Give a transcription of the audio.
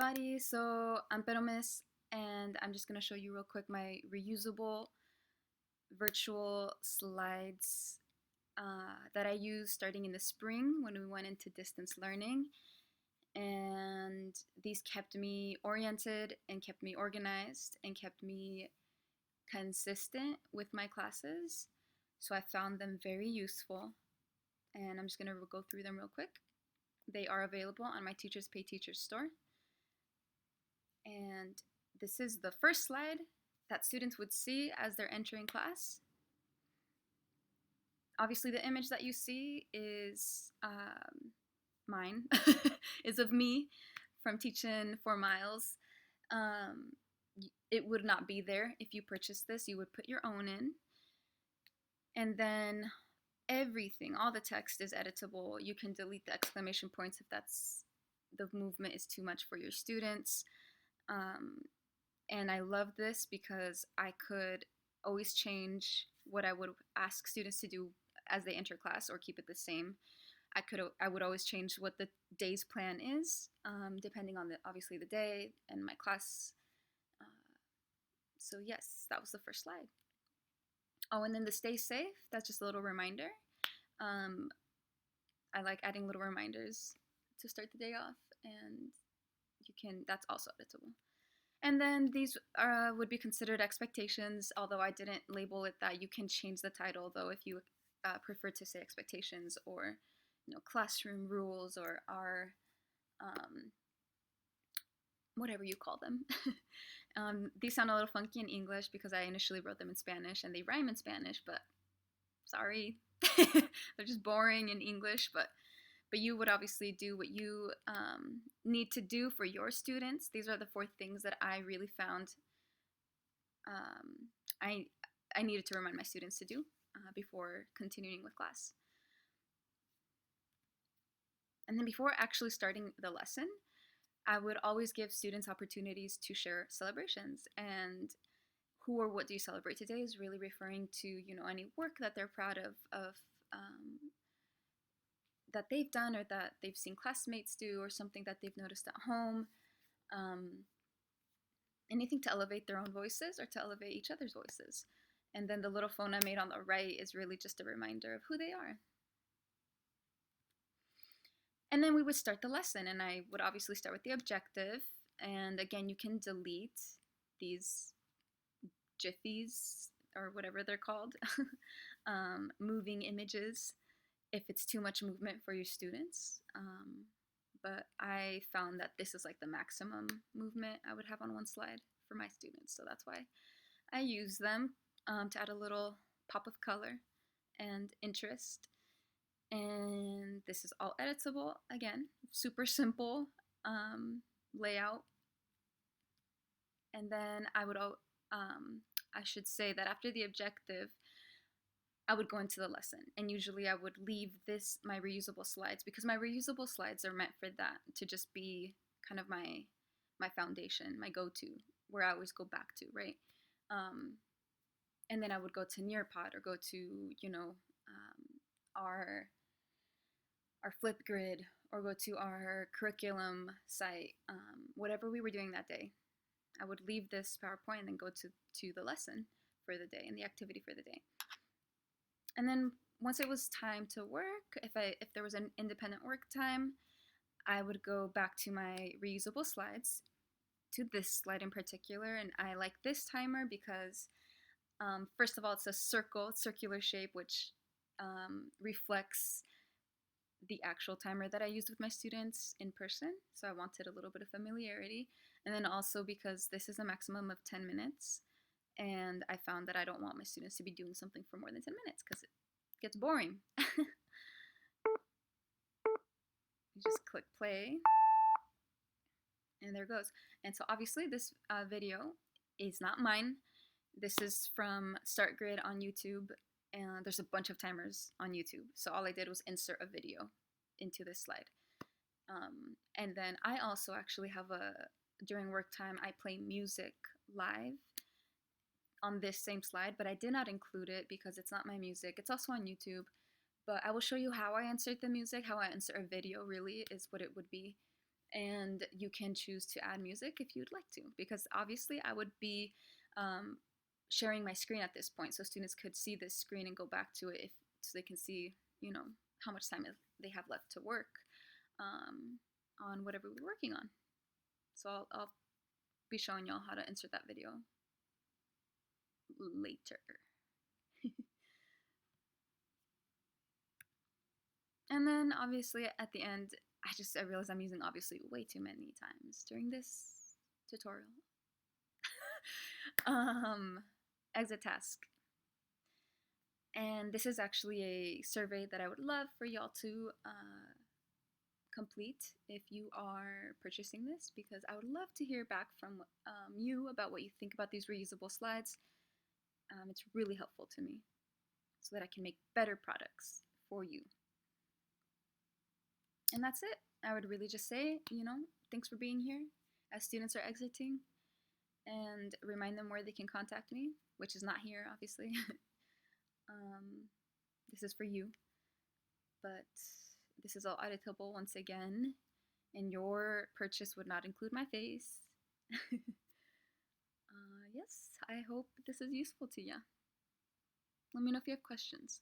everybody. So I'm Peromis, and I'm just gonna show you real quick my reusable virtual slides that I used starting in the spring when we went into distance learning. And these kept me oriented and kept me organized and kept me consistent with my classes. So I found them very useful, and I'm just gonna go through them real quick. They are available on my Teachers Pay Teachers store. And this is the first slide that students would see as they're entering class. Obviously, the image that you see is mine, is of me from teaching 4 miles. It would not be there if you purchased this. You would put your own in. And then everything, all the text is editable. You can delete the exclamation points if the movement is too much for your students. And I love this because I could always change what I would ask students to do as they enter class or keep it the same. I would always change what the day's plan is, depending on obviously the day and my class. So yes, that was the first slide. Oh, and then the stay safe, that's just a little reminder. I like adding little reminders to start the day off, and that's also editable. And then these would be considered expectations, although I didn't label it that. You can change the title, though, if you prefer to say expectations or, classroom rules or our, whatever you call them. These sound a little funky in English because I initially wrote them in Spanish, and they rhyme in Spanish, but sorry. They're just boring in English, but you would obviously do what you need to do for your students. These are the 4 things that I really found I needed to remind my students to do before continuing with class. And then before actually starting the lesson, I would always give students opportunities to share celebrations. And who or what do you celebrate today is really referring to, any work that they're proud of that they've done or that they've seen classmates do or something that they've noticed at home. Anything to elevate their own voices or to elevate each other's voices. And then the little phone I made on the right is really just a reminder of who they are. And then we would start the lesson, and I would obviously start with the objective. And again, you can delete these jiffies or whatever they're called, moving images, if it's too much movement for your students. But I found that this is like the maximum movement I would have on one slide for my students. So that's why I use them to add a little pop of color and interest. And this is all editable. Again, super simple layout. And then I should say that after the objective, I would go into the lesson, and usually I would leave my reusable slides, because my reusable slides are meant for that, to just be kind of my foundation, my go-to, where I always go back to, right? And then I would go to Nearpod or go to, our Flipgrid, or go to our curriculum site, whatever we were doing that day. I would leave this PowerPoint and then go to the lesson for the day and the activity for the day. And then once it was time to work, if there was an independent work time, I would go back to my reusable slides, to this slide in particular. And I like this timer because, first of all, it's a circular shape, which reflects the actual timer that I used with my students in person. So I wanted a little bit of familiarity. And then also because this is a maximum of 10 minutes. And I found that I don't want my students to be doing something for more than 10 minutes because it gets boring. You just click play, and there it goes. And so obviously this video is not mine. This is from StartGrid on YouTube, and there's a bunch of timers on YouTube. So all I did was insert a video into this slide. And then I also actually have during work time, I play music live on this same slide, but I did not include it because it's not my music. It's also on YouTube, but I will show you how I insert the music. How I insert a video really is what it would be. And you can choose to add music if you'd like to, because obviously I would be sharing my screen at this point, so students could see this screen and go back to it if so they can see, you know, how much time they have left to work on whatever we're working on. So I'll be showing y'all how to insert that video later. And then obviously at the end, I realized I'm using obviously way too many times during this tutorial. Exit task. And this is actually a survey that I would love for y'all to complete if you are purchasing this, because I would love to hear back from you about what you think about these reusable slides. It's really helpful to me so that I can make better products for you. And that's it. I would really just say, you know, thanks for being here as students are exiting, and remind them where they can contact me, which is not here, obviously. This is for you, but this is all editable once again, and your purchase would not include my face. Yes, I hope this is useful to you. Let me know if you have questions.